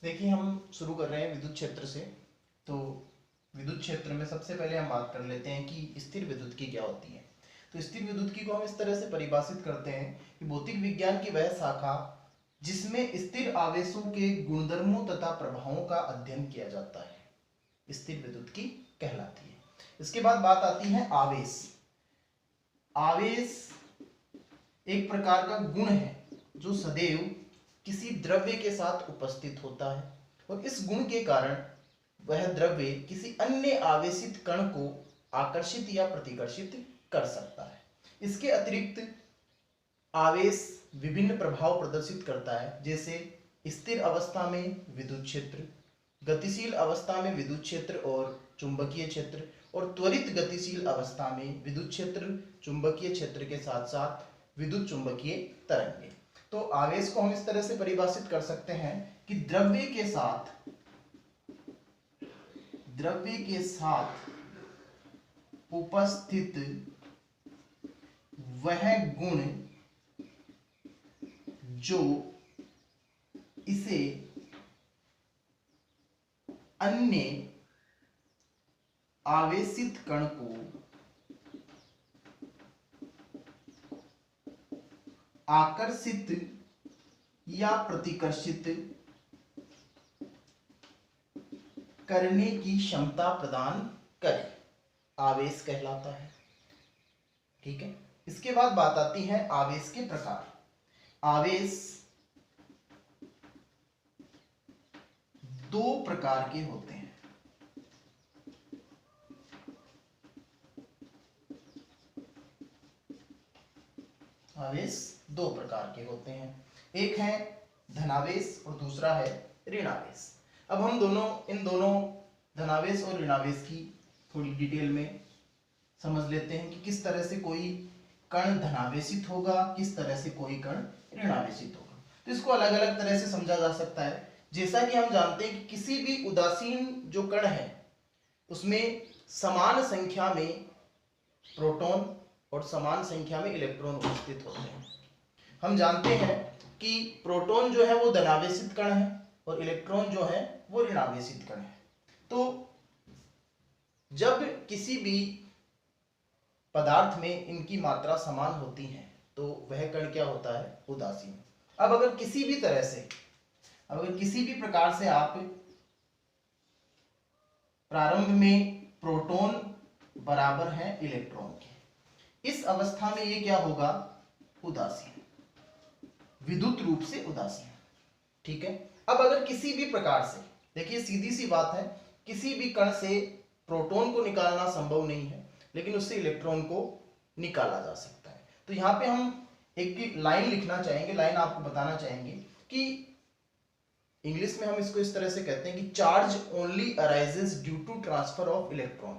देखिए, हम शुरू कर रहे हैं विद्युत क्षेत्र से। तो विद्युत क्षेत्र में सबसे पहले हम बात कर लेते हैं कि स्थिर विद्युत्की क्या होती है। तो स्थिर विद्युत्की को हम इस तरह से परिभाषित करते हैं कि भौतिक विज्ञान की वह शाखा जिसमें स्थिर आवेशों के गुणधर्मों तथा प्रभावों का अध्ययन किया जाता है, स्थिर विद्युत्की कहलाती है। इसके बाद बात आती है आवेश। आवेश एक प्रकार का गुण है जो सदैव किसी द्रव्य के साथ उपस्थित होता है और इस गुण के कारण वह द्रव्य किसी अन्य आवेशित कण को आकर्षित या प्रतिकर्षित कर सकता है। इसके अतिरिक्त आवेश विभिन्न प्रभाव प्रदर्शित करता है, जैसे स्थिर अवस्था में विद्युत क्षेत्र, गतिशील अवस्था में विद्युत क्षेत्र और चुंबकीय क्षेत्र, और त्वरित गतिशील अवस्था में विद्युत क्षेत्र, चुंबकीय क्षेत्र के साथ साथ विद्युत चुंबकीय तरंगें। तो आवेश को हम इस तरह से परिभाषित कर सकते हैं कि द्रव्य के साथ उपस्थित वह गुण जो इसे अन्य आवेशित कण को आकर्षित या प्रतिकर्षित करने की क्षमता प्रदान करे, आवेश कहलाता है। ठीक है। इसके बाद बात आती है आवेश के प्रकार। आवेश दो प्रकार के होते हैं। आवेश दो प्रकार के होते हैं, एक है धनावेश और दूसरा है ऋणावेश। अब हम इन दोनों धनावेश और ऋणावेश की थोड़ी डिटेल में समझ लेते हैं कि किस तरह से कोई कण धनावेशित होगा, किस तरह से कोई कण ऋणावेशित होगा। तो इसको अलग अलग तरह से समझा जा सकता है। जैसा कि हम जानते हैं कि किसी भी उदासीन जो कण है उसमें समान संख्या में प्रोटॉन और समान संख्या में इलेक्ट्रॉन उपस्थित होते हैं। हम जानते हैं कि प्रोटॉन जो है वो धनावेशित कण है और इलेक्ट्रॉन जो है वो ऋणावेशित कण है। तो जब किसी भी पदार्थ में इनकी मात्रा समान होती है तो वह कण क्या होता है, उदासीन। अब अगर किसी भी प्रकार से आप प्रारंभ में प्रोटॉन बराबर है इलेक्ट्रॉन के, इस अवस्था में ये क्या होगा, उदासीन, विद्युत रूप से उदासीन। ठीक है। अब अगर किसी भी प्रकार से, देखिए सीधी सी बात है, किसी भी कण से प्रोटॉन को निकालना संभव नहीं है लेकिन उससे इलेक्ट्रॉन को निकाला जा सकता है। तो यहाँ पे हम एक लाइन लिखना चाहेंगे, लाइन आपको बताना चाहेंगे कि इंग्लिश में हम इसको इस तरह से कहते हैं कि charge only arises due to transfer of electron,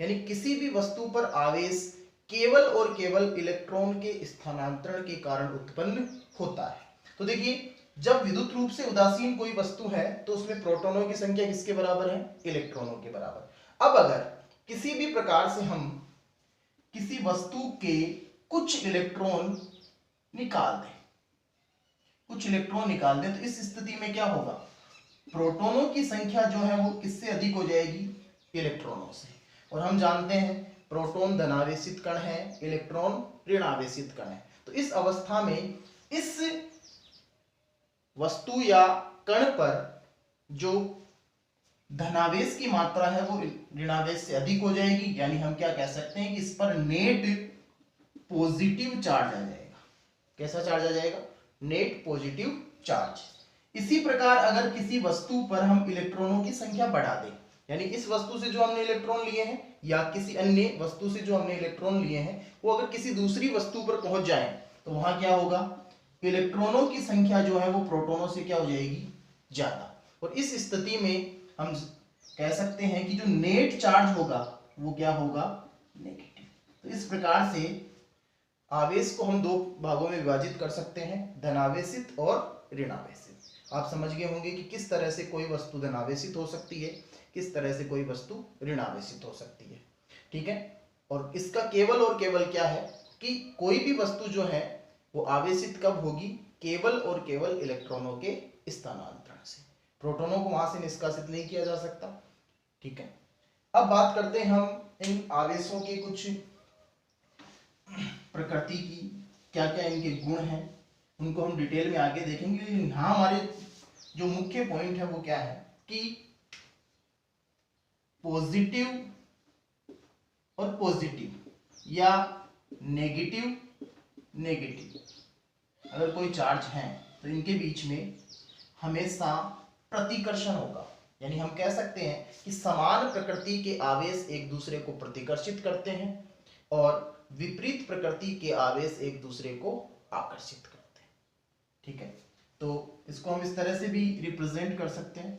यानी किसी भी वस्तु पर आवेश केवल और केवल इलेक्ट्रॉन के स्थानांतरण के कारण उत्पन्न होता है। तो देखिए, जब विद्युत रूप से उदासीन कोई वस्तु है तो उसमें प्रोटॉनों की संख्या किसके बराबर है, इलेक्ट्रॉनों के बराबर। अब अगर किसी भी प्रकार से हम किसी वस्तु के कुछ इलेक्ट्रॉन निकाल दें तो इस स्थिति में क्या होगा, प्रोटॉनों की संख्या जो है वो किससे अधिक हो जाएगी, इलेक्ट्रॉनों से। और हम जानते हैं प्रोटॉन धनावेशित कण है, इलेक्ट्रॉन ऋणावेशित कण है। तो इस अवस्था में इस वस्तु या कण पर जो धनावेश की मात्रा है वो ऋणावेश से अधिक हो जाएगी, यानी हम क्या कह सकते हैं कि इस पर नेट पॉजिटिव चार्ज आ जाएगा। कैसा चार्ज आ जाएगा, नेट पॉजिटिव चार्ज। इसी प्रकार अगर किसी वस्तु पर हम इलेक्ट्रॉनों की संख्या बढ़ा दें, यानी इस वस्तु से जो हमने इलेक्ट्रॉन लिए हैं या किसी अन्य वस्तु से जो हमने इलेक्ट्रॉन लिए हैं वो अगर किसी दूसरी वस्तु पर पहुंच जाए तो वहां क्या होगा, इलेक्ट्रॉनों की संख्या जो है वो प्रोटॉनों से क्या हो जाएगी, ज्यादा। और इस स्थिति में हम कह सकते हैं कि जो नेट चार्ज होगा वो क्या होगा, नेगेटिव। तो इस प्रकार से आवेश को हम दो भागों में विभाजित कर सकते हैं, धनावेशित और ऋणावेशित। आप समझ गए होंगे कि किस तरह से कोई वस्तु धनावेशित हो सकती है, किस तरह से कोई वस्तु ऋणावेशित हो सकती है। ठीक है। और इसका केवल और केवल क्या है कि कोई भी वस्तु जो है वो आवेशित कब होगी, केवल और केवल इलेक्ट्रॉनों के स्थानांतरण से। प्रोटोनों को वहां से निष्कासित नहीं किया जा सकता। ठीक है, अब बात करते हैं हम इन आवेशों के कुछ प्रकृति की, क्या क्या इनके गुण हैं, उनको हम डिटेल में आगे देखेंगे। लेकिन यहाँ हमारे जो मुख्य पॉइंट है वो क्या है कि पॉजिटिव और पॉजिटिव या नेगेटिव नेगेटिव अगर कोई चार्ज है तो इनके बीच में हमेशा प्रतिकर्षण होगा। यानी हम कह सकते हैं कि समान प्रकृति के आवेश एक दूसरे को प्रतिकर्षित करते हैं और विपरीत प्रकृति के आवेश एक दूसरे को आकर्षित करते हैं। ठीक है, तो इसको हम इस तरह से भी रिप्रेजेंट कर सकते हैं।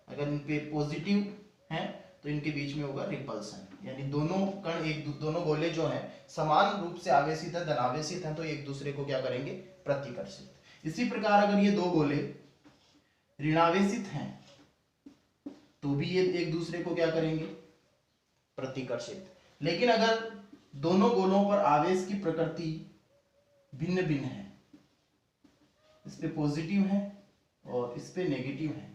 अगर इनके पॉजिटिव हैं तो इनके बीच में होगा रिपल्सन, यानी दोनों कण दोनों गोले जो हैं समान रूप से आवेशित है, धनावेशित हैं, तो एक दूसरे को क्या करेंगे, प्रतिकर्षित। इसी प्रकार अगर ये दो गोले ऋणावेशित हैं तो भी ये एक दूसरे को क्या करेंगे, प्रतिकर्षित। लेकिन अगर दोनों गोलों पर आवेश की प्रकृति भिन्न भिन्न है, इस पे पॉजिटिव है और इस पे नेगेटिव है,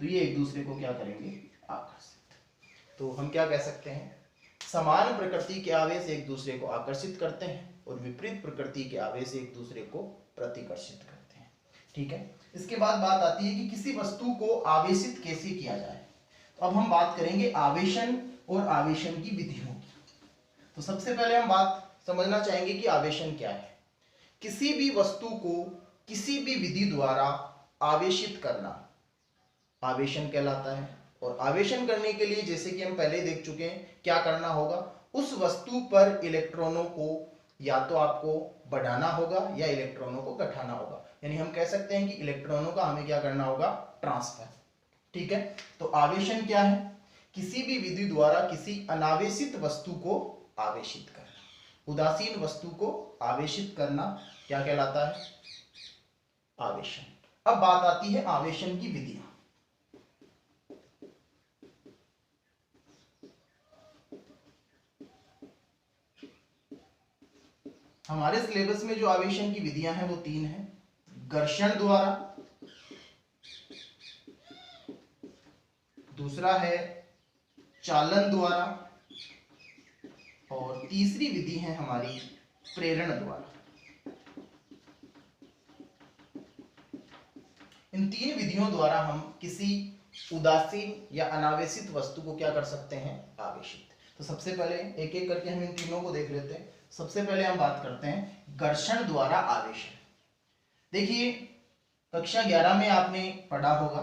तो ये एक दूसरे को क्या करेंगे, आकर्षित। तो हम क्या कह सकते हैं, समान प्रकृति के आवेश एक दूसरे को आकर्षित करते हैं और विपरीत प्रकृति के आवेश एक दूसरे को प्रतिकर्षित करते हैं। ठीक है, इसके बाद बात आती है कि किसी वस्तु को आवेशित कैसे किया जाए। तो अब हम बात करेंगे आवेशन और आवेशन की विधियों की। तो सबसे पहले हम बात समझना चाहेंगे कि आवेशन क्या है। किसी भी वस्तु को किसी भी विधि द्वारा आवेशित करना आवेशन कहलाता है। और आवेशन करने के लिए जैसे कि हम पहले देख चुके हैं, क्या करना होगा, उस वस्तु पर इलेक्ट्रॉनों को या तो आपको बढ़ाना होगा या इलेक्ट्रॉनों को घटाना होगा। यानी हम कह सकते हैं कि इलेक्ट्रॉनों का हमें क्या करना होगा, ट्रांसफर। ठीक है, तो आवेशन क्या है, किसी भी विधि द्वारा किसी अनावेशित वस्तु को आवेशित करना। उदासीन वस्तु को आवेशित करना क्या कहलाता है, आवेशन। अब बात आती है आवेशन की विधियां। हमारे सिलेबस में जो आवेशन की विधियां हैं वो तीन हैं, घर्षण द्वारा, दूसरा है चालन द्वारा और तीसरी विधि है हमारी प्रेरण द्वारा। इन तीन विधियों द्वारा हम किसी उदासीन या अनावेशित वस्तु को क्या कर सकते हैं, आवेशित। तो सबसे पहले एक एक करके हम इन तीनों को देख लेते हैं। सबसे पहले हम बात करते हैं घर्षण द्वारा आवेशन। देखिए कक्षा 11 में आपने पढ़ा होगा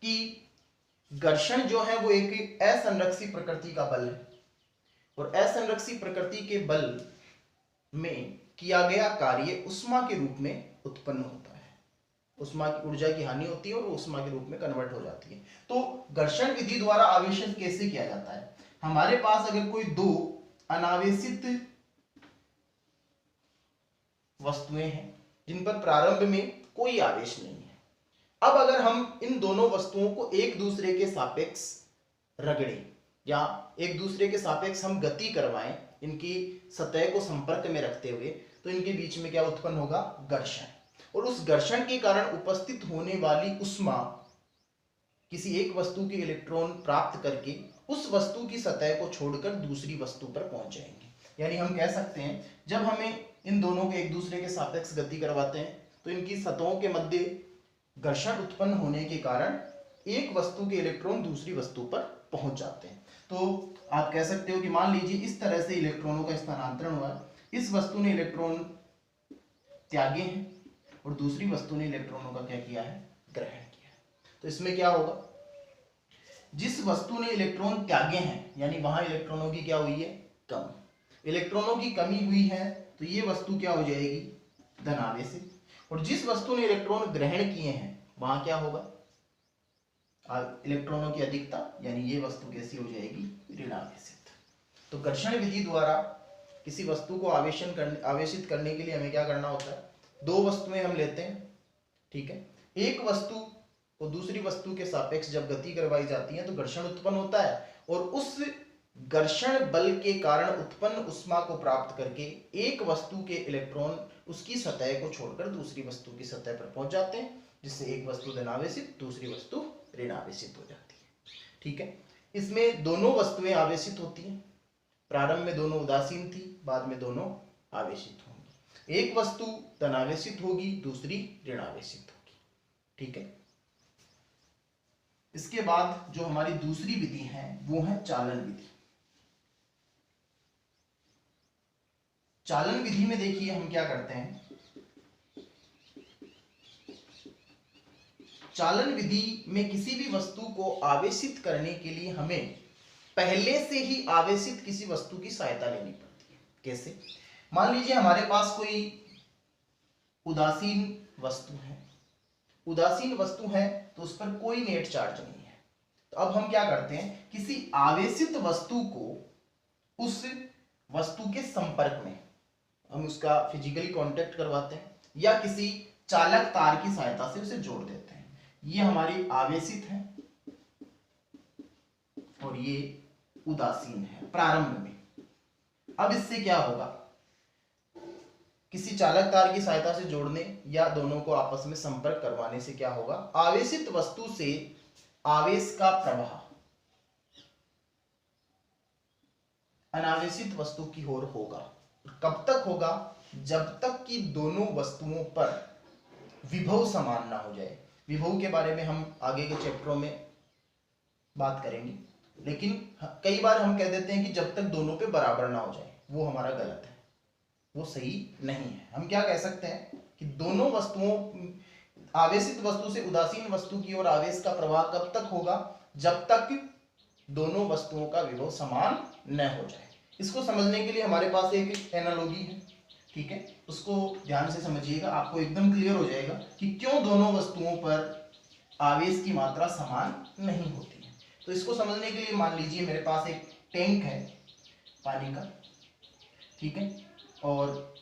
कि घर्षण जो है वो एक असंरक्षी प्रकृति का बल है और असंरक्षी प्रकृति के बल में किया गया कार्य उष्मा के रूप में उत्पन्न होता है। उष्मा की ऊर्जा की हानि होती है और वो उष्मा के रूप में कन्वर्ट हो जाती है। तो घर्षण विधि द्वारा आवेशन कैसे किया जाता है, हमारे पास अगर कोई दो अनावेशित वस्तुएं हैं जिन पर प्रारंभ में कोई आवेश नहीं है, अब अगर हम इन दोनों वस्तुओं को एक दूसरे के सापेक्ष रगड़ें या एक दूसरे के सापेक्ष हम गति करवाएं, इनकी सतह को संपर्क में रखते हुए, तो इनके बीच में क्या उत्पन्न होगा, घर्षण। और उस घर्षण के कारण उपस्थित होने वाली उष्मा किसी एक वस्तु के इलेक्ट्रॉन प्राप्त करके उस वस्तु की सतह को छोड़कर दूसरी वस्तु पर पहुंच जाएंगे। यानी हम कह सकते हैं जब हमें इन दोनों के एक दूसरे के सापेक्ष गति करवाते हैं तो इनकी सतहों के मध्य घर्षण उत्पन्न होने के कारण एक वस्तु के इलेक्ट्रॉन दूसरी वस्तु पर पहुंच जाते हैं। तो आप कह सकते हो कि मान लीजिए इस तरह से इलेक्ट्रॉनों का स्थानांतरण हुआ, इस वस्तु ने इलेक्ट्रॉन त्यागे हैं और दूसरी वस्तु ने इलेक्ट्रॉनों का क्या किया है, ग्रहण किया है। तो इसमें क्या होगा, जिस वस्तु ने इलेक्ट्रॉन त्यागे हैं यानी वहां इलेक्ट्रॉनों की क्या हुई है, कम। इलेक्ट्रॉनों की कमी हुई है तो ये वस्तु क्या हो जाएगी, धनावेशित। और जिस वस्तु ने इलेक्ट्रॉन ग्रहण किए हैं वहां क्या होगा, इलेक्ट्रॉनों की अधिकता, यानी ये वस्तु कैसी हो जाएगी, ऋणावेशित। तो घर्षण विधि द्वारा किसी वस्तु को आवेशित करने के लिए हमें क्या करना होता है, दो वस्तुएं हम लेते हैं, ठीक है। एक वस्तु को दूसरी वस्तु के सापेक्ष जब गति करवाई जाती है तो घर्षण उत्पन्न होता है और उस घर्षण बल के कारण उत्पन्न उष्मा को प्राप्त करके एक वस्तु के इलेक्ट्रॉन उसकी सतह को छोड़कर दूसरी वस्तु की सतह पर पहुंच जाते हैं, जिससे एक वस्तु धनावेशित दूसरी वस्तु ऋणावेशित हो जाती है। ठीक है, इसमें दोनों वस्तुएं आवेशित होती हैं। प्रारंभ में दोनों उदासीन थी, बाद में दोनों आवेशित होंगी। एक वस्तु धनावेशित होगी, दूसरी ऋणावेशित होगी। ठीक है, इसके बाद जो हमारी दूसरी विधि है वो है चालन विधि। चालन विधि में देखिए हम क्या करते हैं, चालन विधि में किसी भी वस्तु को आवेशित करने के लिए हमें पहले से ही आवेशित किसी वस्तु की सहायता लेनी पड़ती है। कैसे? मान लीजिए हमारे पास कोई उदासीन वस्तु है, उदासीन वस्तु है तो उस पर कोई नेट चार्ज नहीं है। तो अब हम क्या करते हैं, किसी आवेशित वस्तु को उस वस्तु के संपर्क में हम उसका फिजिकली कांटेक्ट करवाते हैं या किसी चालक तार की सहायता से उसे जोड़ देते हैं। ये हमारी आवेशित है और ये उदासीन है प्रारंभ में। अब इससे क्या होगा, किसी चालक तार की सहायता से जोड़ने या दोनों को आपस में संपर्क करवाने से क्या होगा, आवेशित वस्तु से आवेश का प्रवाह अनावेशित वस्तु की ओर होगा। कब तक होगा? जब तक कि दोनों वस्तुओं पर विभव समान ना हो जाए। विभव के बारे में हम आगे के चैप्टरों में बात करेंगे, लेकिन कई बार हम कह देते हैं कि जब तक दोनों पे बराबर ना हो जाए, वो हमारा गलत है, वो सही नहीं है। हम क्या कह सकते हैं कि दोनों वस्तुओं, आवेशित वस्तु से उदासीन वस्तु की ओर आवेश का प्रवाह कब तक होगा, जब तक दोनों वस्तुओं का विभव समान न हो जाए। इसको समझने के लिए हमारे पास एक एनालॉजी है। ठीक है, उसको ध्यान से समझिएगा, आपको एकदम क्लियर हो जाएगा कि क्यों दोनों वस्तुओं पर आवेश की मात्रा समान नहीं होती है। तो इसको समझने के लिए मान लीजिए मेरे पास एक टैंक है पानी का, ठीक है, और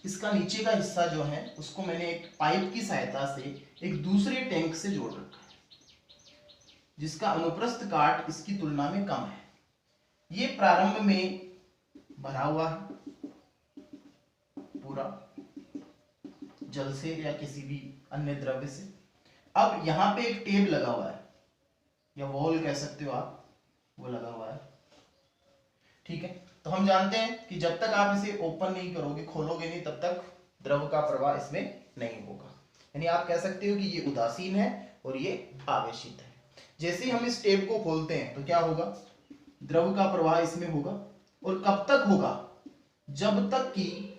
इसका नीचे का हिस्सा जो है उसको मैंने एक पाइप की सहायता से एक दूसरे टैंक से जोड़ रखा है, जिसका अनुप्रस्थ काट इसकी तुलना में कम है। ये प्रारंभ में भरा हुआ है पूरा जल से या किसी भी अन्य द्रव्य से। अब यहाँ पे एक टेप लगा हुआ है या वॉल कह सकते हो आप, वो लगा हुआ है। ठीक है, तो हम जानते हैं कि जब तक आप इसे ओपन नहीं करोगे, खोलोगे नहीं, तब तक द्रव का प्रवाह इसमें नहीं होगा। यानी आप कह सकते हो कि ये उदासीन है और ये आवेशित है। जैसे ही हम इस टेप को खोलते हैं तो क्या होगा, द्रव का प्रवाह इसमें होगा। और कब तक होगा? जब तक कि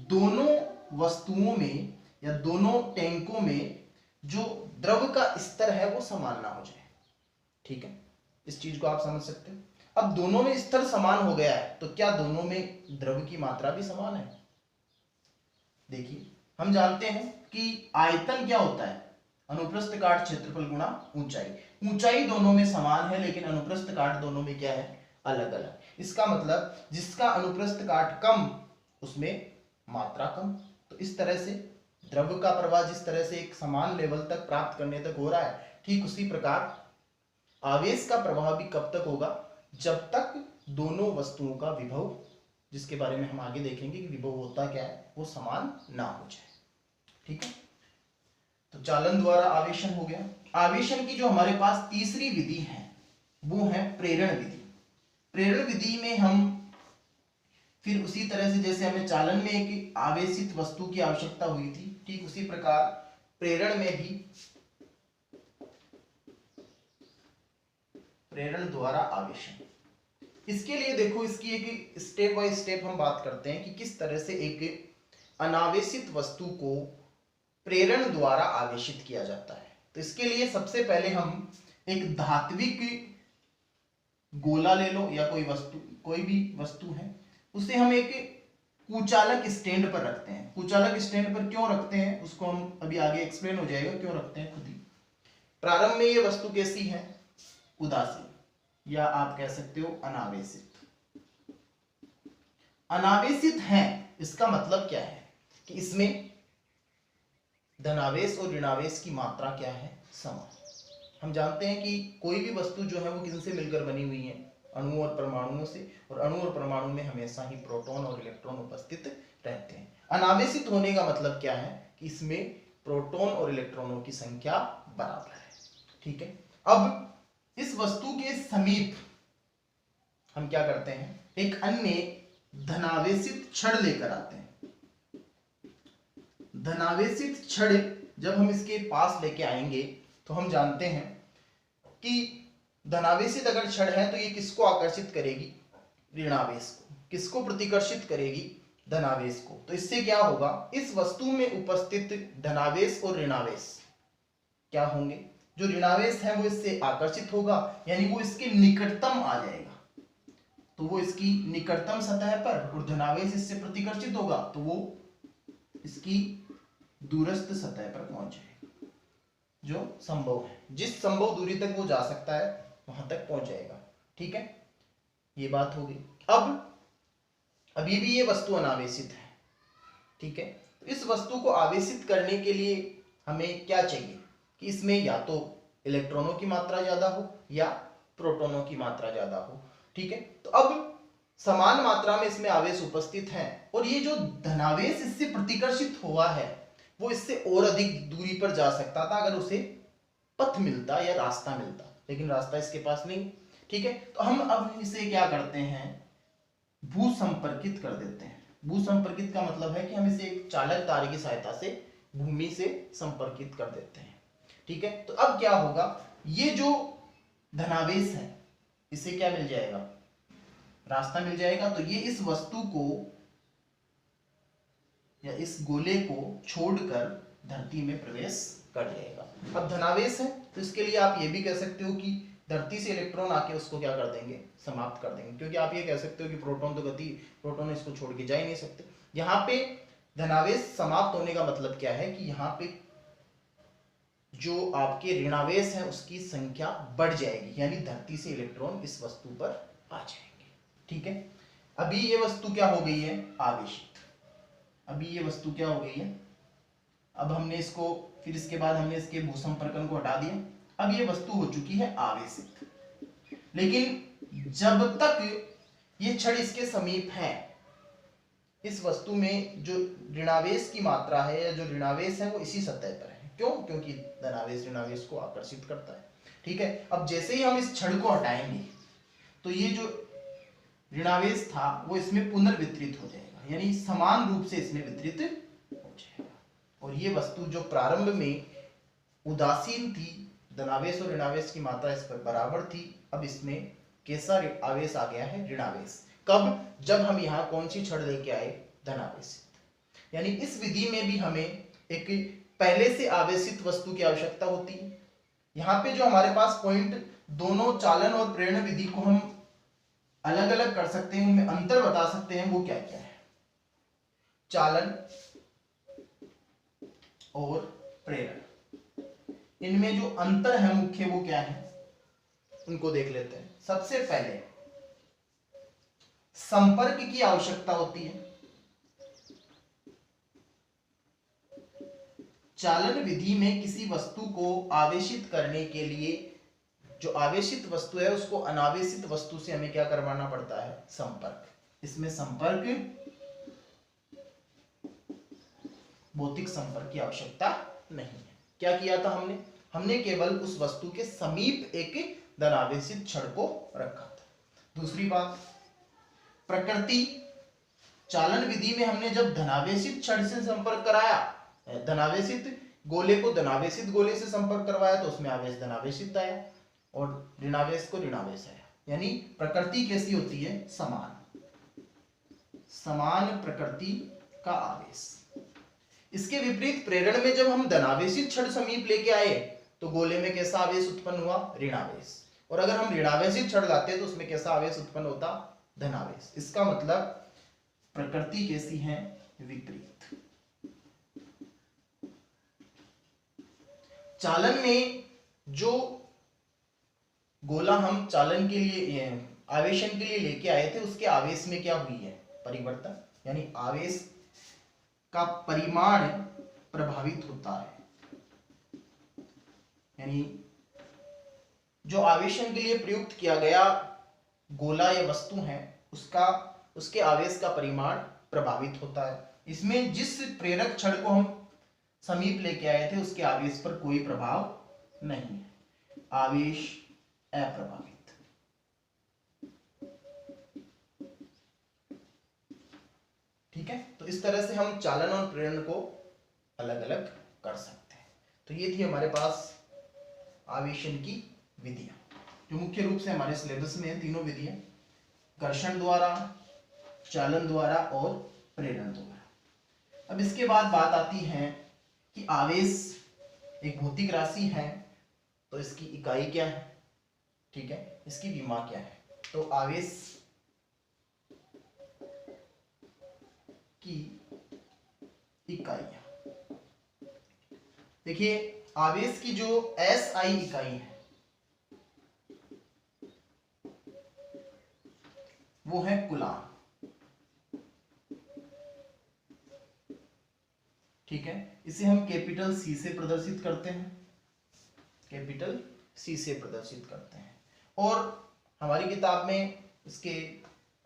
दोनों वस्तुओं में या दोनों टैंकों में जो द्रव का स्तर है वो समान ना हो जाए। ठीक है, इस चीज को आप समझ सकते हो। अब दोनों में स्तर समान हो गया है तो क्या दोनों में द्रव की मात्रा भी समान है? देखिए, हम जानते हैं कि आयतन क्या होता है, अनुप्रस्थ काट क्षेत्रफल गुणा ऊंचाई। ऊंचाई दोनों में समान है लेकिन अनुप्रस्थ काट दोनों में क्या है, अलग अलग। इसका मतलब जिसका अनुप्रस्थ काट कम उसमें मात्रा कम। तो इस तरह से द्रव का प्रवाह जिस तरह से एक समान लेवल तक प्राप्त करने तक हो रहा है, ठीक उसी प्रकार आवेश का प्रवाह भी कब तक होगा, जब तक दोनों वस्तुओं का विभव, जिसके बारे में हम आगे देखेंगे कि विभव होता क्या है, वो समान ना हो जाए। ठीक है, तो चालन द्वारा आवेशन हो गया। आवेशन की जो हमारे पास तीसरी विधि है वो है प्रेरण विधि। प्रेरण विधि में हम फिर उसी तरह से जैसे हमें चालन में एक आवेशित वस्तु की आवश्यकता हुई थी, ठीक उसी प्रकार प्रेरण में भी प्रेरण द्वारा आवेशन। इसके लिए देखो, इसकी एक स्टेप बाय स्टेप हम बात करते हैं कि किस तरह से एक अनावेशित वस्तु को प्रेरण द्वारा आवेशित किया जाता है। तो इसके लिए सबसे पहले हम एक धात्विक गोला ले लो या कोई वस्तु, कोई भी वस्तु है, उसे हम एक कुचालक स्टैंड पर रखते हैं। कुचालक स्टैंड पर क्यों रखते हैं उसको हम अभी आगे एक्सप्लेन हो जाएगा क्यों रखते हैं खुद ही। प्रारंभ में ये वस्तु कैसी है, उदासीन या आप कह सकते हो अनावेशित। अनावेशित है इसका मतलब क्या है कि इसमें धनावेश और ऋणावेश की मात्रा क्या है, समान। हम जानते हैं कि कोई भी वस्तु जो है वो किनसे मिलकर बनी हुई है, अणु और परमाणुओं से, और अणु और परमाणु में हमेशा ही प्रोटॉन और इलेक्ट्रॉन उपस्थित रहते हैं। अनावेशित होने का मतलब क्या है कि इसमें प्रोटॉन और इलेक्ट्रॉनों की संख्या बराबर है। ठीक है, अब इस वस्तु के समीप हम क्या करते हैं, एक अन्य धनावेशित छड़ लेकर आते हैं। धनावेशित छड़ जब हम इसके पास लेके आएंगे तो हम जानते हैं कि धनावेशित अगर छड़ है तो ये किसको आकर्षित करेगी, ऋणावेश को। किसको प्रतिकर्षित करेगी, धनावेश को। तो इससे क्या होगा, इस वस्तु में उपस्थित धनावेश और ऋणावेश क्या होंगे, जो ऋणावेश है वो इससे आकर्षित होगा, यानी वो इसके निकटतम आ जाएगा, तो वो इसकी निकटतम सतह पर, और धनावेश इससे प्रतिकर्षित होगा तो वो इसकी दूरस्थ सतह पर पहुंच जाएगा, जो संभव है, जिस संभव दूरी तक वो जा सकता है वहां तक पहुंच जाएगा। ठीक है, ये बात हो गई। अब अभी भी ये वस्तु अनावेशित है। ठीक है, तो इस वस्तु को आवेशित करने के लिए हमें क्या चाहिए कि इसमें या तो इलेक्ट्रॉनों की मात्रा ज्यादा हो या प्रोटॉनों की मात्रा ज्यादा हो। ठीक है, तो अब समान मात्रा में इसमें आवेश उपस्थित है, और ये जो धनावेश इससे प्रतिकर्षित हुआ है वो इससे और अधिक दूरी पर जा सकता था अगर उसे पथ मिलता या रास्ता मिलता, लेकिन रास्ता इसके पास नहीं। ठीक है, तो हम अब इसे क्या करते हैं, भू संपर्कित कर देते हैं। भू संपर्कित का मतलब है कि हम इसे एक चालक तार की सहायता से भूमि से संपर्कित कर देते हैं। ठीक है, तो अब क्या होगा, ये जो धनावेश है इसे क्या मिल जाएगा, रास्ता मिल जाएगा, तो ये इस वस्तु को या इस गोले को छोड़कर धरती में प्रवेश कर जाएगा। अब धनावेश है तो इसके लिए आप ये भी कह सकते हो कि धरती से इलेक्ट्रॉन आके उसको क्या कर देंगे, समाप्त कर देंगे, क्योंकि आप ये कह सकते हो कि प्रोटॉन इसको छोड़ के जा ही नहीं सकते। यहाँ पे धनावेश समाप्त होने का मतलब क्या है कि यहाँ पे जो आपके ऋणावेश है उसकी संख्या बढ़ जाएगी, यानी धरती से इलेक्ट्रॉन इस वस्तु पर आ जाएंगे। ठीक है, अभी ये वस्तु क्या हो गई है, आवेशित। अभी ये वस्तु क्या हो गई है, अब हमने इसको, फिर इसके बाद हमने इसके भूसंपर्कन को हटा दिया, अब ये वस्तु हो चुकी है आवेशित। लेकिन जब तक ये छड़ इसके समीप है, इस वस्तु में जो ऋणावेश की मात्रा है या जो ऋणावेश है वो इसी सतह पर है। क्यों, क्योंकि धनावेश ऋणावेश को आकर्षित करता है। ठीक है, अब जैसे ही हम इस छड़ को हटाएंगे तो ये जो ऋणावेश था वो इसमें पुनर्वितरित हो जाएगा, यानी समान रूप से इसमें वितरित हो जाएगा, और ये वस्तु जो प्रारंभ में उदासीन थी, धनावेश और ऋणावेश की मात्रा इस पर बराबर थी, अब इसमें कैसा आवेश आ गया है, ऋणावेश। कब, जब हम यहाँ कौन सी छड़ लेके आए, धनावेशित। यानी इस विधि में भी हमें एक पहले से आवेशित वस्तु की आवश्यकता होती है। यहाँ पे जो हमारे पास पॉइंट, दोनों चालन और प्रेरण विधि को हम अलग अलग कर सकते हैं, उनमें अंतर बता सकते हैं, वो क्या क्या है, चालन और प्रेरण, इनमें जो अंतर है मुख्य वो क्या है, उनको देख लेते हैं। सबसे पहले संपर्क की आवश्यकता होती है। चालन विधि में किसी वस्तु को आवेशित करने के लिए जो आवेशित वस्तु है उसको अनावेशित वस्तु से हमें क्या करवाना पड़ता है, संपर्क। इसमें संपर्क, भौतिक संपर्क की आवश्यकता नहीं है। क्या किया था हमने, हमने केवल उस वस्तु के समीप एक धनावेशित छड़ को रखा था। दूसरी बात, प्रकृति, चालन विधि में हमने जब धनावेशित छड़ से संपर्क कराया, धनावेशित गोले को धनावेशित गोले से संपर्क करवाया तो उसमें आवेश धनावेशित आया और ऋणावेश को ऋणावेश आया। यानी प्रकृति कैसी होती है, समान, समान प्रकृति का आवेश। इसके विपरीत प्रेरण में जब हम धनावेशित छड़ समीप लेके आए तो गोले में कैसा आवेश उत्पन्न हुआ, ऋणावेश। और अगर हम ऋणावेशित छड़ लाते तो उसमें कैसा आवेश उत्पन्न होता, धनावेश। इसका मतलब प्रकृति कैसी है, विपरीत। चालन में जो गोला हम चालन के लिए, आवेशन के लिए लेके आए थे, उसके आवेश में क्या हुई है, परिवर्तन, यानी आवेश का परिमाण प्रभावित होता है। यानी जो आवेशन के लिए प्रयुक्त किया गया गोला या वस्तु है उसके आवेश का परिमाण प्रभावित होता है। इसमें जिस प्रेरक क्षण को हम समीप लेके आए थे उसके आवेश पर कोई प्रभाव नहीं है, आवेश अप्रभावित। ठीक है, तो इस तरह से हम चालन और प्रेरण को अलग अलग कर सकते हैं। तो ये थी हमारे पास आवेशन की विधियां, जो मुख्य रूप से हमारे सिलेबस में है। तीनों विधियां, घर्षण द्वारा, चालन द्वारा और प्रेरण द्वारा। अब इसके बाद बात आती है कि आवेश एक भौतिक राशि है, तो इसकी इकाई क्या है, ठीक है, इसकी विमा क्या है। तो आवेश की इकाइयां, देखिए आवेश की जो SI इकाई है वो है कूलाम। ठीक है, इसे हम कैपिटल C से प्रदर्शित करते हैं, कैपिटल C से प्रदर्शित करते हैं। और हमारी किताब में इसके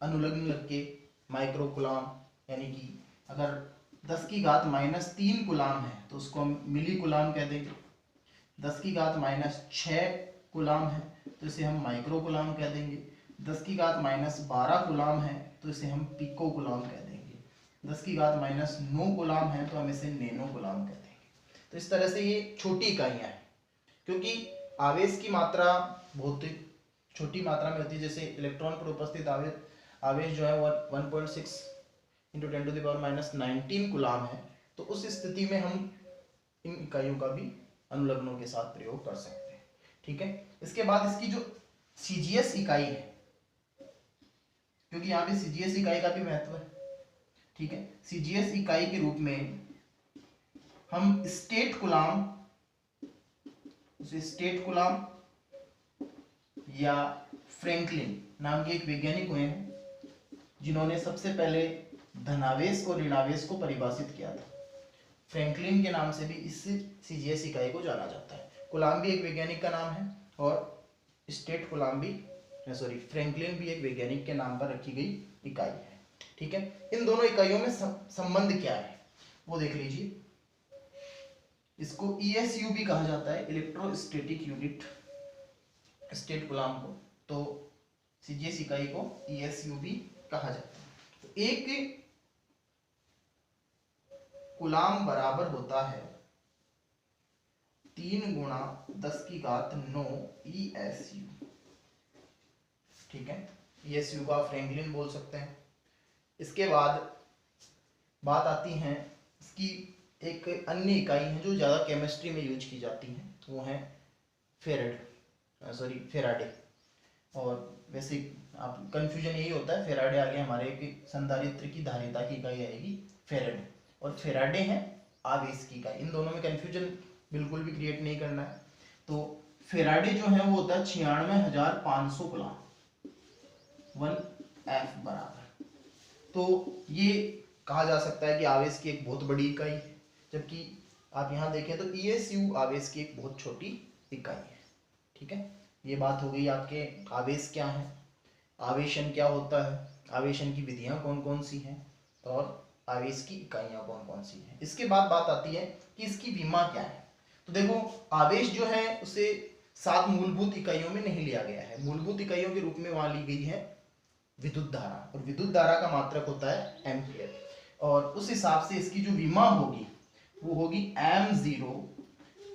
अनुलग्न लग के माइक्रो कूलाम, यानी कि अगर 10 की घात -3 कूलाम है तो उसको हम मिली कूलाम कह देंगे। 10 की घात -6 कूलाम है तो इसे हम माइक्रो कूलाम कह देंगे। 10 की घात -12 कूलाम है तो इसे हम पिको कूलाम कह देंगे। 10 की घात -9 कूलाम है तो हम इसे नैनो कूलाम कह देंगे। तो इस तरह से ये छोटी इकाइयां हैं, क्योंकि आवेश की मात्रा बहुत छोटी मात्रा में होती है। जैसे इलेक्ट्रॉन पर उपस्थित आवेश जो है वो 1.6 × 10⁻⁻19 कूलाम है, तो उस स्थिति में हम इन इकाइयों का भी अनुलग्नों के साथ प्रयोग कर सकते हैं। ठीक है, इसके बाद इसकी जो CGS इकाई है, क्योंकि यहाँ पे CGS इकाई का भी महत्व है। ठीक है, CGS इकाई के रूप में हम स्टेट कूलाम, स्टेट कूलाम या फ्रैंकलिन नाम के एक वैज्ञानिक हुए हैं जिन्होंने सबसे पहले धनावेश और ऋणावेश को परिभाषित किया था। फ्रैंकलिन के नाम से भी इस CGS इकाई को जाना जाता है। कूलाम भी एक वैज्ञानिक का नाम है और स्टेट कूलाम भी, सॉरी, फ्रैंकलिन भी एक वैज्ञानिक के नाम पर रखी गई इकाई है। ठीक है, इन दोनों इकाइयों में संबंध क्या है वो देख लीजिए। इसको ESU भी कहा जाता है, इलेक्ट्रोस्टैटिक यूनिट, स्टेट कूलाम को, तो CGS इकाई को ESU भी कहा जाता है। तो एक कूलाम बराबर होता है 3 × 10⁻9 ESU। ठीक है, ESU का फ्रैंकलिन बोल सकते हैं। इसके बाद बात आती है इसकी एक अन्य इकाई है जो ज़्यादा केमिस्ट्री में यूज की जाती है, वो है फेराडे। और वैसे आप कंफ्यूजन यही होता है, फेराडे आगे हमारे एक संधारित्र की धारिता की इकाई आएगी फेराडे, और फेराडे है आवेश की इकाई। इन दोनों में कंफ्यूजन बिल्कुल भी क्रिएट नहीं करना है। तो फेराडे जो है वो होता है 96,500 कूलाम, 1F बराबर। तो ये कहा जा सकता है कि आवेश की एक बहुत बड़ी इकाई है, जबकि आप यहाँ देखें तो ESU आवेश की एक बहुत छोटी इकाई है। ठीक है, ये बात हो गई आपके आवेश क्या है, आवेशन क्या होता है, आवेशन की विधियां कौन कौन सी हैं और आवेश की इकाइयां कौन कौन सी हैं। इसके बाद बात आती है कि इसकी विमा क्या है। तो देखो, आवेश जो है उसे 7 मूलभूत इकाइयों में नहीं लिया गया है। मूलभूत इकाइयों के रूप में वहां ली गई है विद्युत धारा, और विद्युत धारा का मात्रक होता है एम्पियर, और उस हिसाब से इसकी जो विमा होगी वो होगी M0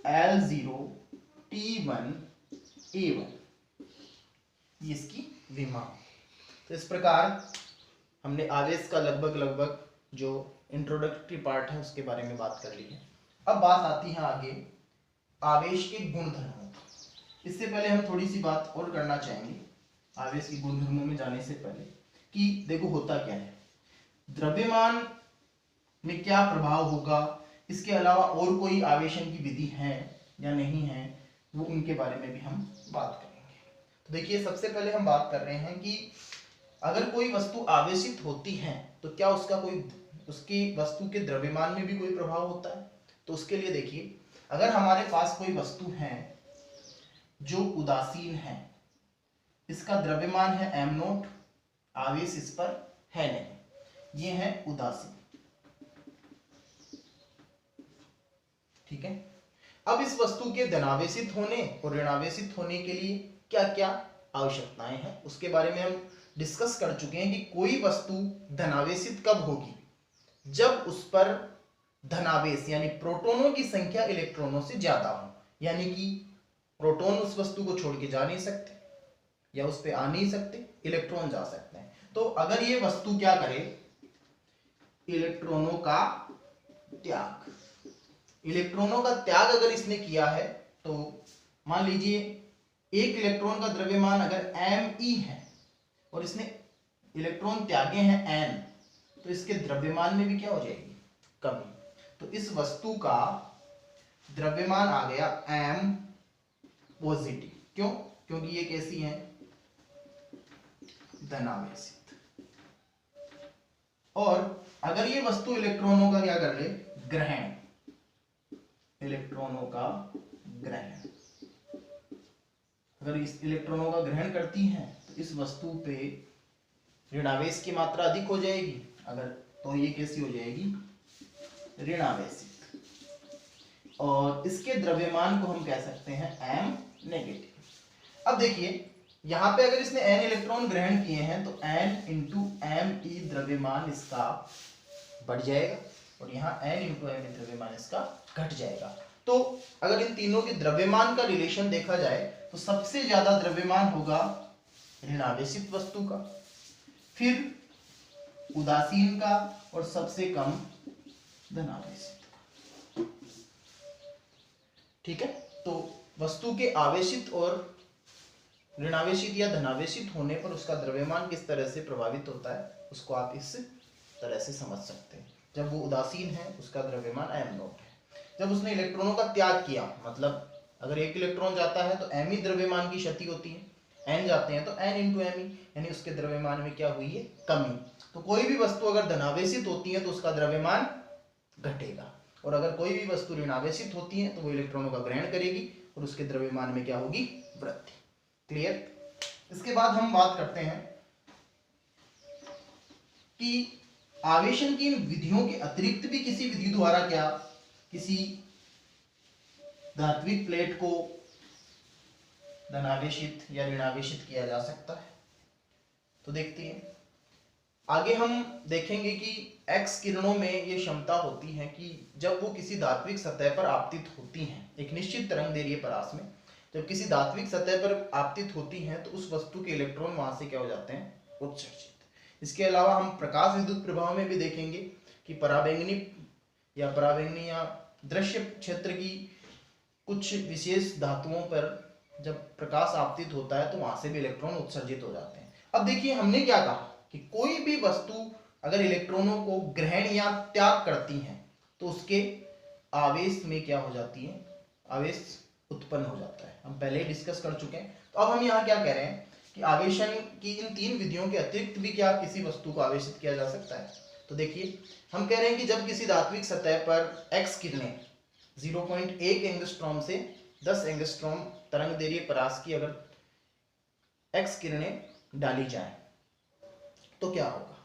L0 T1 A1, ये इसकी विमा। तो इस प्रकार हमने आवेश का लगभग जो इंट्रोडक्टरी पार्ट है उसके बारे में बात कर ली है। अब बात आती है आगे आवेश के गुणधर्मों। इससे पहले हम थोड़ी सी बात और करना चाहेंगे आवेश के गुणधर्मों में जाने से पहले, कि देखो होता क्या है, द्रव्यमान में क्या प्रभाव होगा, इसके अलावा और कोई आवेशन की विधि है या नहीं है, वो उनके बारे में भी हम बात करेंगे। तो देखिए, सबसे पहले हम बात कर रहे हैं कि अगर कोई वस्तु आवेशित होती है तो क्या उसकी वस्तु के द्रव्यमान में भी कोई प्रभाव होता है। तो उसके लिए देखिए, अगर हमारे पास कोई वस्तु है जो उदासीन है, इसका द्रव्यमान है m0, आवेश इस पर है नहीं, ये है उदासीन। ठीक है। अब इस वस्तु के धनावेशित होने और ऋणावेशित होने के लिए क्या क्या आवश्यकताएं हैं उसके बारे में हम डिस्कस कर चुके हैं कि कोई वस्तु धनावेशित कब होगी, जब उस पर धनावेश यानी प्रोटॉनों की संख्या इलेक्ट्रॉनों से ज्यादा हो, यानी कि प्रोटॉन उस वस्तु को छोड़ के जा नहीं सकते या उस पे आ नहीं सकते, इलेक्ट्रॉन जा सकते हैं। तो अगर ये वस्तु क्या करे, इलेक्ट्रॉनों का त्याग, इलेक्ट्रॉनों का त्याग अगर इसने किया है, तो मान लीजिए एक इलेक्ट्रॉन का द्रव्यमान अगर me है और इसने इलेक्ट्रॉन त्यागे हैं n, तो इसके द्रव्यमान में भी क्या हो जाएगी, कमी। तो इस वस्तु का द्रव्यमान आ गया m पॉजिटिव। क्यों? क्योंकि ये कैसी है, धनावेशित। और अगर ये वस्तु इलेक्ट्रॉनों का क्या कर ले, ग्रहण, इलेक्ट्रॉनों का ग्रहण, अगर इस इलेक्ट्रॉनों का ग्रहण करती हैं तो इस वस्तु पे ऋणावेश की मात्रा अधिक हो जाएगी, अगर तो ये कैसी हो जाएगी, ऋणावेशित। और इसके द्रव्यमान को हम कह सकते हैं m नेगेटिव। अब देखिए यहां पे अगर इसने n इलेक्ट्रॉन ग्रहण किए हैं तो n इंटू एम ई द्रव्यमान इसका बढ़ जाएगा और यहाँ n इंटू एम ई द्रव्यमान इसका घट जाएगा। तो अगर इन तीनों के द्रव्यमान का रिलेशन देखा जाए तो सबसे ज्यादा द्रव्यमान होगा ऋणावेशित वस्तु का, फिर उदासीन का और सबसे कम धनावेशित। ठीक है। तो वस्तु के आवेशित और ऋणावेशित या धनावेशित होने पर उसका द्रव्यमान किस तरह से प्रभावित होता है उसको आप इस तरह से समझ सकते हैं। जब वो उदासीन है उसका द्रव्यमान m नॉट है, जब उसने इलेक्ट्रॉनों का त्याग किया, मतलब अगर एक इलेक्ट्रॉन जाता है तो m ही द्रव्यमान की क्षति होती है, n जाते हैं तो n इंटू एम ही, यानी उसके द्रव्यमान में क्या हुई है, कमी। तो कोई भी वस्तु अगर धनावेशित होती है तो उसका द्रव्यमान घटेगा, और अगर कोई भी वस्तु ऋणावेशित होती है तो वो इलेक्ट्रॉनों का ग्रहण करेगी और उसके द्रव्यमान में क्या होगी, वृद्धि। क्लियर। इसके बाद हम बात करते हैं कि आवेशन की इन विधियों के अतिरिक्त भी किसी विधि द्वारा क्या किसी धात्विक प्लेट को धनावेशित या ऋणावेशित किया जा सकता है। तो देखते हैं आगे हम देखेंगे कि एक्स किरणों में ये क्षमता होती है कि जब वो किसी धात्विक सतह पर आपतित होती हैं, एक निश्चित तरंगदैर्घ्य परास में जब किसी धात्विक सतह पर आपतित होती हैं तो उस वस्तु के इलेक्ट्रॉन वहां से क्या हो जाते हैं, उत्सर्जित। इसके अलावा हम प्रकाश विद्युत प्रभाव में भी देखेंगे कि पराबैंगनी या दृश्य क्षेत्र की कुछ विशेष धातुओं पर जब प्रकाश आपतित होता है तो वहां से भी इलेक्ट्रॉन उत्सर्जित हो जाते हैं। अब देखिए हमने क्या कहा कि कोई भी वस्तु अगर इलेक्ट्रॉनों को ग्रहण या त्याग करती है तो उसके आवेश में क्या हो जाती है, आवेश उत्पन्न हो जाता है। हम पहले ही डिस्कस कर चुके हैं। तो अब हम यहाँ क्या कह रहे हैं कि आवेशन की इन तीन विधियों के अतिरिक्त भी क्या किसी वस्तु को आवेशित किया जा सकता है। तो देखिए हम कह रहे हैं कि जब किसी धात्विक सतह पर एक्स किरणें 0.1 एंगस्ट्रॉम से 10 एंगस्ट्रॉम तरंगदैर्घ्य परास की अगर एक्स किरणें डाली जाए तो क्या होगा,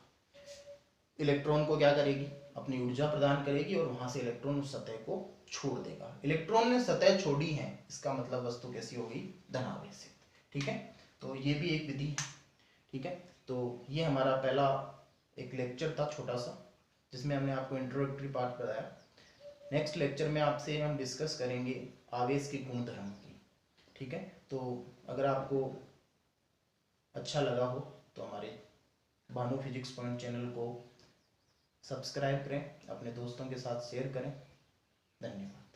इलेक्ट्रॉन को क्या करेगी, अपनी ऊर्जा प्रदान करेगी और वहां से इलेक्ट्रॉन उस सतह को छोड़ देगा। इलेक्ट्रॉन ने सतह छोड़ी है, इसका मतलब वस्तु कैसी होगी, धनावेशित। ठीक है। तो ये भी एक विधि है। ठीक है। तो ये हमारा पहला एक लेक्चर था छोटा सा जिसमें हमने आपको इंट्रोडक्टरी पार्ट बताया। नेक्स्ट लेक्चर में आपसे हम डिस्कस करेंगे आवेश के गुण धर्म की। ठीक है। तो अगर आपको अच्छा लगा हो तो हमारे भानु फिजिक्स पॉइंट चैनल को सब्सक्राइब करें, अपने दोस्तों के साथ शेयर करें। धन्यवाद।